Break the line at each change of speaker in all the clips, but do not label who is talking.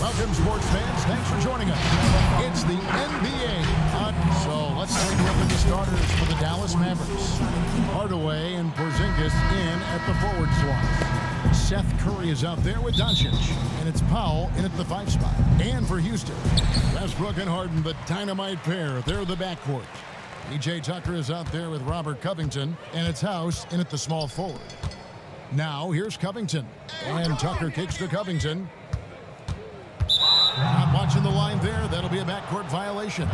Welcome, sports fans. Thanks for joining us. It's the NBA. So let's take a look at the starters for the Dallas Mavericks. Hardaway and Porzingis in at the forward slot. Seth Curry is out there with Doncic, and it's Powell in at the 5 spot. And for Houston, Westbrook and Harden, the dynamite pair. They're the backcourt. PJ Tucker is out there with Robert Covington, and it's House in at the small forward. Now here's Covington, and Tucker kicks to Covington. Not watching the line there. That'll be a backcourt violation.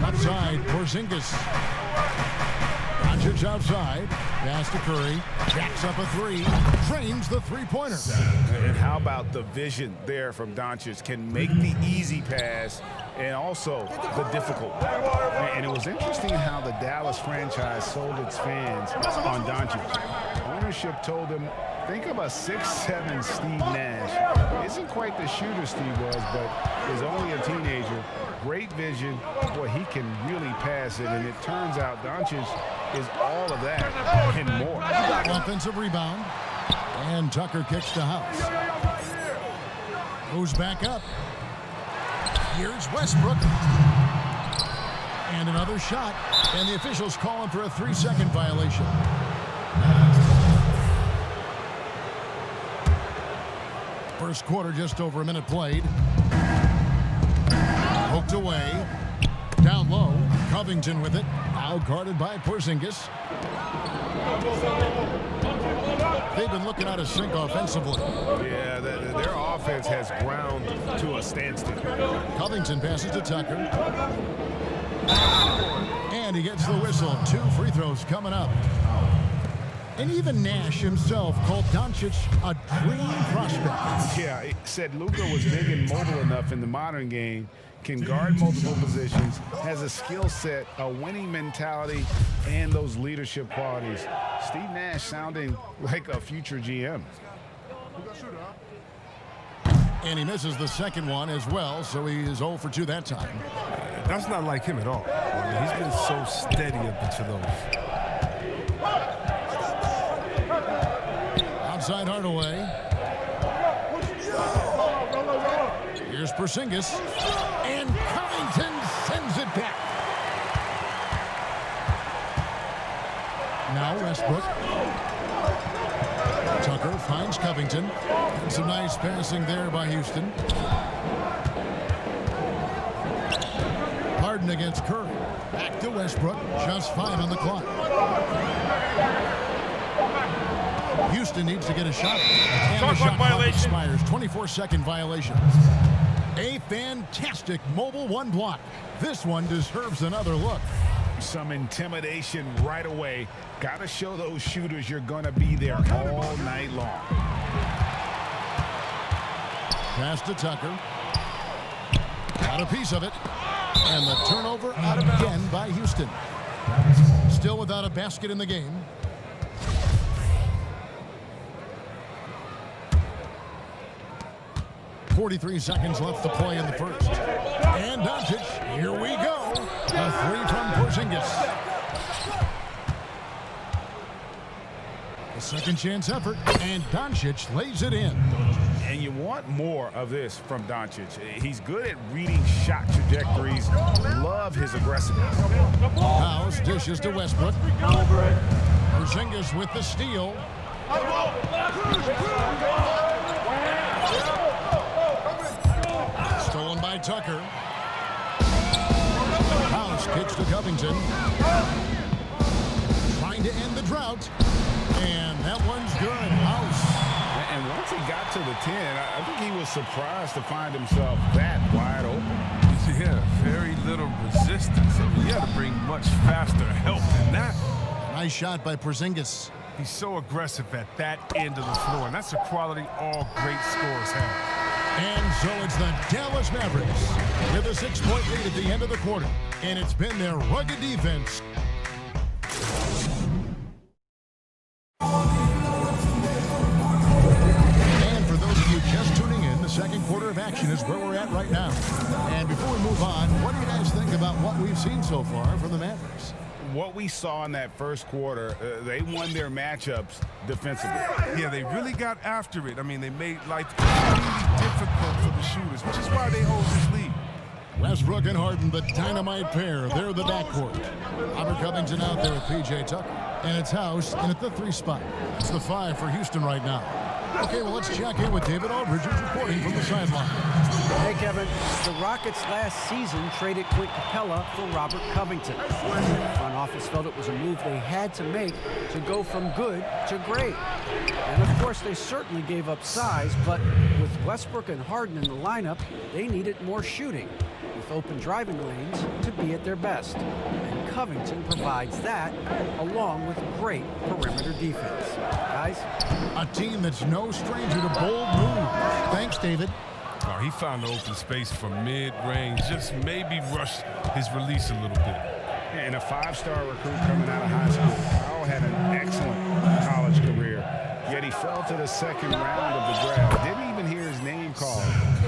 Outside, Porzingis. Doncic outside. Pass to Curry. Jacks up a 3. Drains the three-pointer.
And how about the vision there from Doncic? Can make the easy pass and also the difficult. And it was interesting how the Dallas franchise sold its fans on Doncic. Ownership told them, think of a 6'7" Steve Nash. Isn't quite the shooter Steve was, but is only a teenager. Great vision. Boy, he can really pass it, and it turns out Doncic is all of that and more.
Offensive rebound, and Tucker kicks to House. Goes back up. Here's Westbrook. And another shot, and the officials call him for a 3-second violation. First quarter, just over a minute played. Poked away. Down low. Covington with it. Now guarded by Porzingis. They've been looking out of sync offensively.
Yeah, their offense has ground to a standstill.
Covington passes to Tucker. And he gets the whistle. 2 free throws coming up. And even Nash himself called Doncic a dream prospect.
Yeah, he said Luka was big and mobile enough in the modern game, can guard multiple positions, has a skill set, a winning mentality, and those leadership qualities. Steve Nash sounding like a future GM.
And he misses the second one as well, so he is 0 for 2 that time.
That's not like him at all. I mean, he's been so steady up into those.
Outside Hardaway. Here's Porzingis. And Covington sends it back. Now Westbrook. Tucker finds Covington. And some nice passing there by Houston. Harden against Curry. Back to Westbrook. Just 5 on the clock. Houston needs to get a shot. And the shot clock expires. 24-second violation. A fantastic mobile 1 block. This one deserves another look.
Some intimidation right away. Got to show those shooters you're going to be there all night long.
Pass to Tucker. Got a piece of it. And the turnover again by Houston. Still without a basket in the game. 43 seconds left to play in the first. And Doncic, here we go. A 3 from Porzingis. A second chance effort, and Doncic lays it in.
And you want more of this from Doncic. He's good at reading shot trajectories. Love his aggressiveness.
House dishes to Westbrook. Porzingis with the steal. Stolen by Tucker. House kicks to Covington. Trying to end the drought. And that one's good. House.
And once he got to the 10, I think he was surprised to find himself that wide open.
Yeah, very little resistance. I mean, you had to bring much faster help than that.
Nice shot by Porzingis.
He's so aggressive at that end of the floor, and that's a quality all great scorers have.
And so it's the Dallas Mavericks with a 6-point lead at the end of the quarter. And it's been their rugged defense. And for those of you just tuning in, the second quarter of action is where we're at right now. And before we move on, what do you guys think about what we've seen so far from the Mavericks?
what we saw in that first quarter, they won their matchups defensively.
Yeah, they really got after it. I mean, they made life extremely difficult for the shooters, which is why they hold this lead.
Westbrook and Harden, the dynamite pair. They're the backcourt. Robert Covington out there with P.J. Tucker. And it's House in at the 3 spot. It's the 5 for Houston right now. Okay, well, let's check in with David Aldridge, who's reporting from the sideline.
Hey, Kevin. The Rockets last season traded Clint Capella for Robert Covington. The front office felt it was a move they had to make to go from good to great. And, of course, they certainly gave up size, but with Westbrook and Harden in the lineup, they needed more shooting, with open driving lanes to be at their best. And Covington provides that, along with great perimeter defense. Guys?
A team that's no stranger to bold moves. Thanks, David.
Oh, he found the open space from mid-range, just maybe rushed his release a little bit.
And a 5-star recruit coming out of high school. Powell had an excellent college career, yet he fell to the second round of the draft. Didn't even hear his name called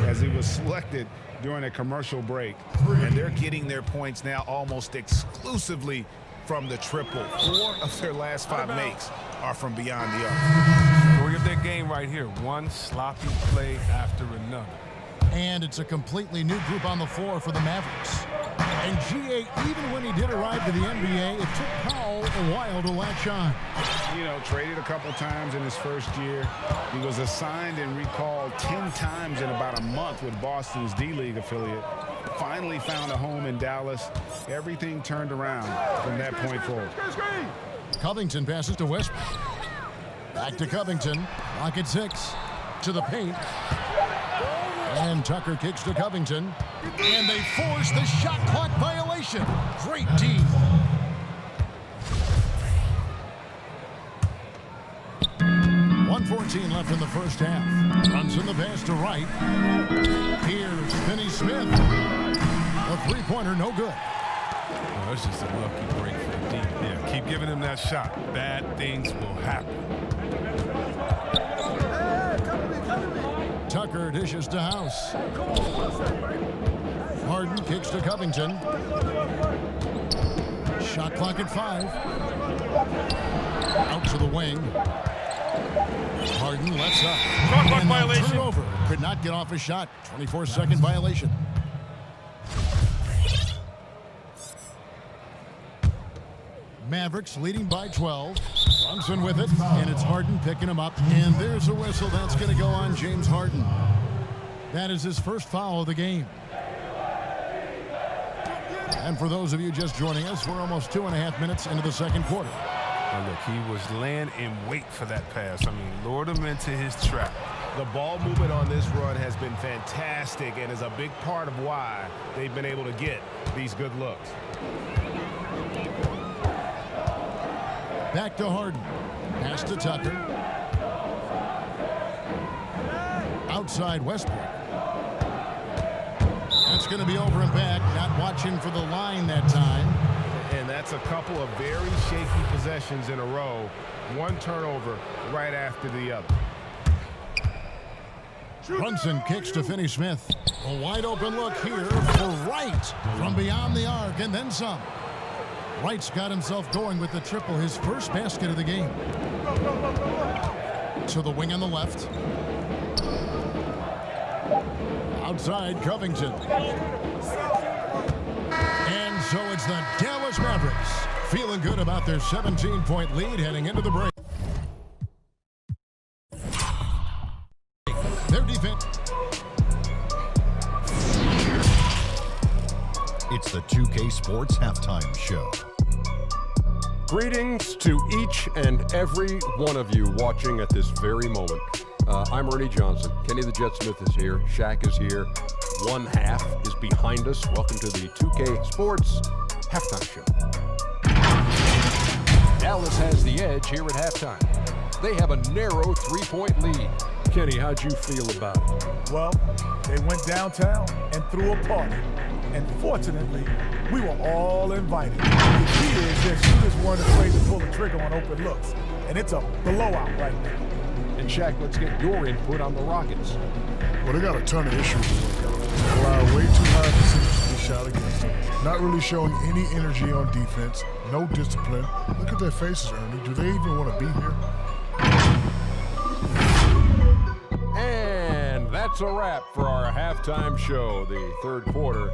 as he was selected during a commercial break. And they're getting their points now almost exclusively from the triple. 4 of their last 5 makes are from beyond the arc.
Story of their game right here. One sloppy play after another.
And it's a completely new group on the floor for the Mavericks. And G.A., even when he did arrive to the NBA, it took Powell a while to latch on.
You know, traded a couple times in his first year. He was assigned and recalled 10 times in about a month with Boston's D-League affiliate. Finally found a home in Dallas. Everything turned around from that point forward.
Covington passes to Westbrook. Back to Covington. Rocket 6 to the paint. And Tucker kicks to Covington. And they force the shot clock violation. Great team. .114 left in the first half. Runs in the pass to Wright. Here's Finney-Smith. A three-pointer, no good.
Oh, it's just a lucky break for the deep. Yeah, keep giving him that shot. Bad things will happen.
Tucker dishes to House. Harden kicks to Covington. Shot clock at 5. Out to the wing. Harden lets up.
Shot clock violation.
Turnover. Could not get off a shot. 24-second violation. Mavericks leading by 12. Brunson with it, and it's Harden picking him up. And there's a whistle that's going to go on James Harden. That is his first foul of the game. And for those of you just joining us, we're almost 2.5 minutes into the second quarter.
Oh, look, he was laying in wait for that pass. I mean, lured him into his trap.
The ball movement on this run has been fantastic and is a big part of why they've been able to get these good looks.
Back to Harden. Pass to Tucker. Outside Westbrook. That's going to be over and back. Not watching for the line that time.
And that's a couple of very shaky possessions in a row. One turnover right after the other.
Brunson kicks to Finney-Smith. A wide open look here for Wright from beyond the arc and then some. Wright's got himself going with the triple, his first basket of the game. To the wing on the left. Outside Covington. And so it's the Dallas Mavericks feeling good about their 17-point lead heading into the break. Their defense.
It's the 2K Sports Halftime Show.
Greetings to each and every one of you watching at this very moment. I'm Ernie Johnson. Kenny the Jet Smith is here. Shaq is here. One half is behind us. Welcome to the 2K Sports Halftime Show. Dallas has the edge here at halftime. They have a narrow three-point lead. Kenny, how'd you feel about it?
Well, they went downtown and threw a party. And fortunately, we were all invited. The key is that shooters weren't afraid to pull the trigger on open looks. And it's a blowout right now.
And Shaq, let's get your input on the Rockets.
Well, they got a ton of issues to work out. They allow way too high percentages
shot against them. Not really showing any energy on defense, no discipline. Look at their faces, Ernie. Do they even want to be here?
And that's a wrap for our halftime show. The third quarter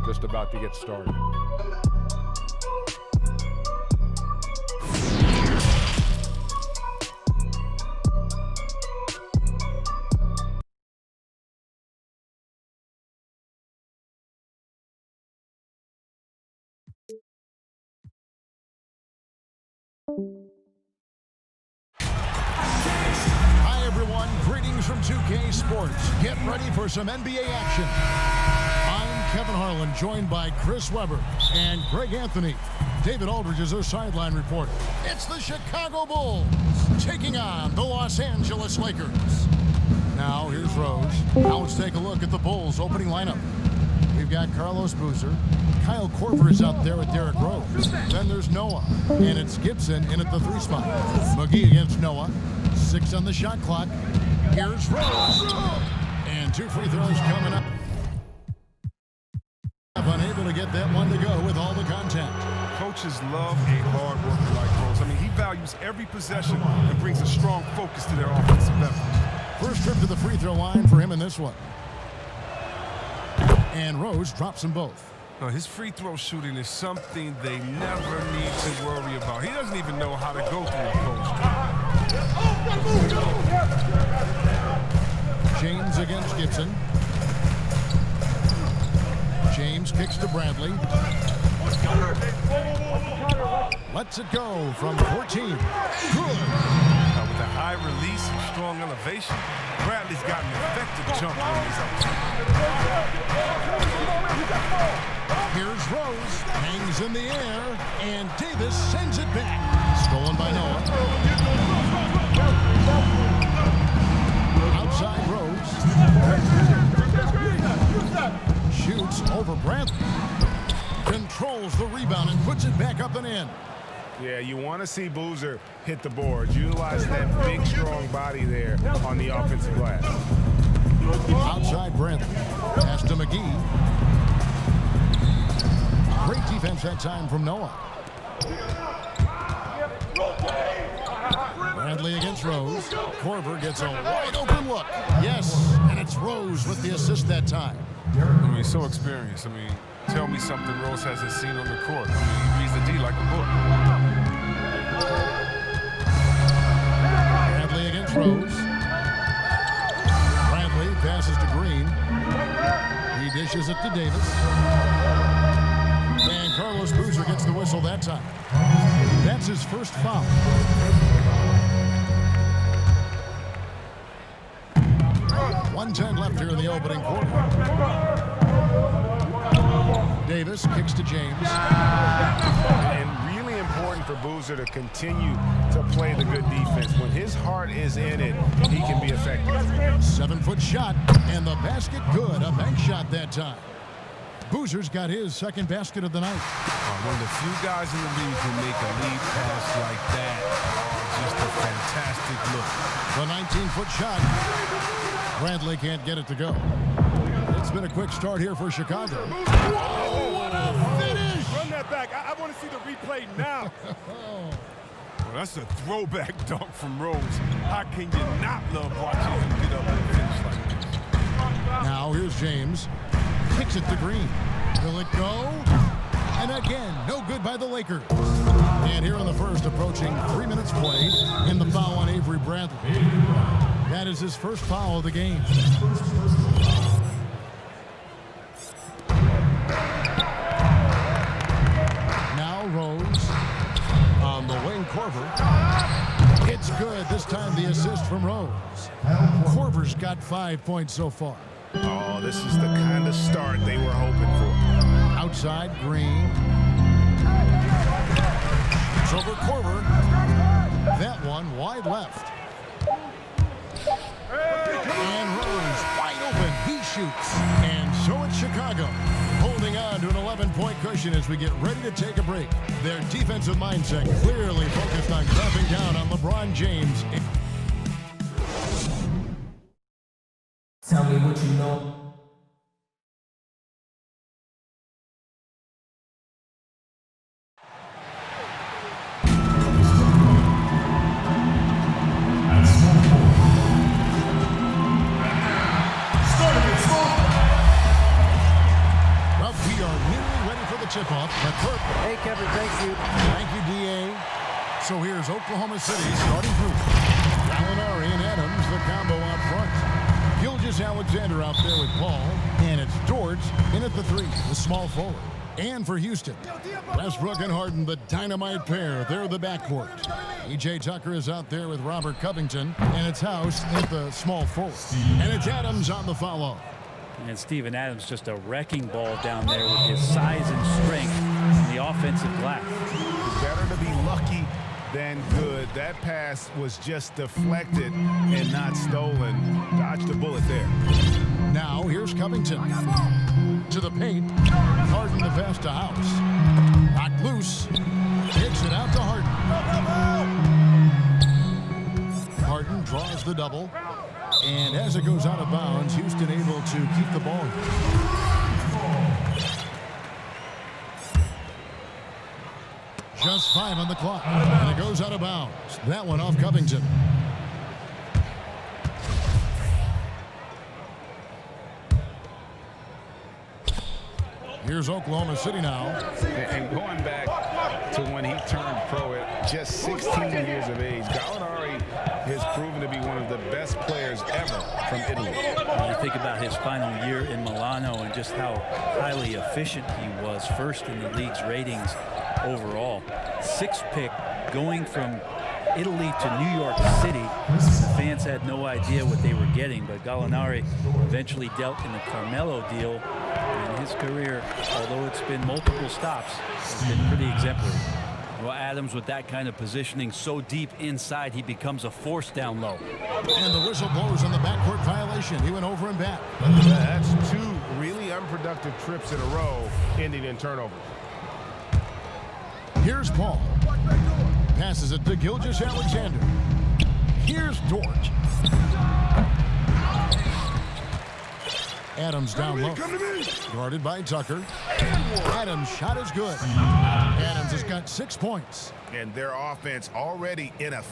just about to get started.
Hi, everyone. Greetings from 2K Sports. Get ready for some NBA action. I'm Kevin Harlan, joined by Chris Webber and Greg Anthony. David Aldridge is our sideline reporter. It's the Chicago Bulls taking on the Los Angeles Lakers. Now, here's Rose. Now let's take a look at the Bulls' opening lineup. We've got Carlos Boozer. Kyle Korver is out there with Derrick Rose. Then there's Noah. And it's Gibson in at the 3 spot. McGee against Noah. 6 on the shot clock. Here's Rose. And 2 free throws coming up. Unable to get that one to go with all the contact.
Coaches love a hard worker like Rose. I mean, he values every possession and brings a strong focus to their offensive effort.
First trip to the free throw line for him in this one. And Rose drops them both.
Now, his free throw shooting is something they never need to worry about. He doesn't even know how to go through a coach.
James against Gibson. James kicks to Bradley. Lets it go from 14. Good.
Now, with a high release and strong elevation, Bradley's got an effective jumper when he's up top.
Here's Rose, hangs in the air, and Davis sends it back. Stolen by Noah. Outside Rose. Shoots over Bradley. Controls the rebound and puts it back up and in.
Yeah, you want to see Boozer hit the boards. Utilize that big, strong body there on the offensive glass.
Outside Bradley. Pass to McGee. Great defense that time from Noah. Bradley against Rose. Korver gets a wide open look. Yes, and it's Rose with the assist that time.
I mean, so experienced. I mean, tell me something Rose hasn't seen on the court. I mean, he reads the D like a book.
Bradley against Rose. Bradley passes to Green. He dishes it to Davis. And Carlos Boozer gets the whistle that time. That's his first foul. .110 left here in the opening quarter. Davis kicks to James.
And really important for Boozer to continue to play the good defense. When his heart is in it, he can be effective.
7-foot shot, and the basket good. A bank shot that time. Boozer's got his second basket of the night.
One of the few guys in the league who make a lead pass like that. Just a fantastic look.
The 19-foot shot. Bradley can't get it to go. It's been a quick start here for Chicago. Oh, what a finish!
Run that back. I want to see the replay now. Well, that's a throwback dunk from Rose. How can you not love watching him get up and finish like this?
Now here's James. Kicks it to Green. Will it go? And again, no good by the Lakers. And here in the first, approaching 3 minutes played, in the foul on Avery Bradley. That is his first foul of the game. Now Rose on the wing. Korver. It's good. This time the assist from Rose. Korver's got 5 points so far.
Oh, this is the kind of start they were hoping for.
Outside, Green. It's over Korver. That one wide left. And Rose wide open. He shoots. And so it's Chicago holding on to an 11-point cushion as we get ready to take a break. Their defensive mindset clearly focused on clamping down on LeBron James.
Tell me what you know.
Hey, Kevin, thank you.
Thank you, D.A. So here's Oklahoma City's starting group. Gallinari and Adams, the combo out front. Gilgeous-Alexander out there with Paul. And it's George in at the 3, the small forward. And for Houston, Westbrook and Harden, the dynamite pair. They're the backcourt. E.J. Tucker is out there with Robert Covington. And it's House at the small forward. And it's Adams on the follow.
And Steven Adams just a wrecking ball down there with his size and strength in the offensive glass.
Better to be lucky than good. That pass was just deflected and not stolen. Dodged a bullet there.
Now here's Covington. To the paint. Harden the pass to House. Knocked loose. Kicks it out to Harden. Harden draws the double. And as it goes out of bounds, Houston able to keep the ball. Just 5 on the clock. And it goes out of bounds. That one off Covington. Here's Oklahoma City now.
And going back to when he turned pro at just 16 years of age, Gallinari has proven to be one of the best players ever from Italy.
You think about his final year in Milano and just how highly efficient he was, first in the league's ratings overall. 6th pick, going from Italy to New York City. The fans had no idea what they were getting, but Gallinari eventually dealt in the Carmelo deal. And his career, although it's been multiple stops, has been pretty exemplary. Well, Adams, with that kind of positioning so deep inside, he becomes a force down low.
And the whistle blows on the backcourt violation. He went over and back.
That's 2 really unproductive trips in a row, ending in turnovers.
Here's Paul. Passes it to Gilgeous-Alexander. Here's George. Adams down low. Guarded by Tucker. Adams' shot is good. Adams has got 6 points.
And their offense already in a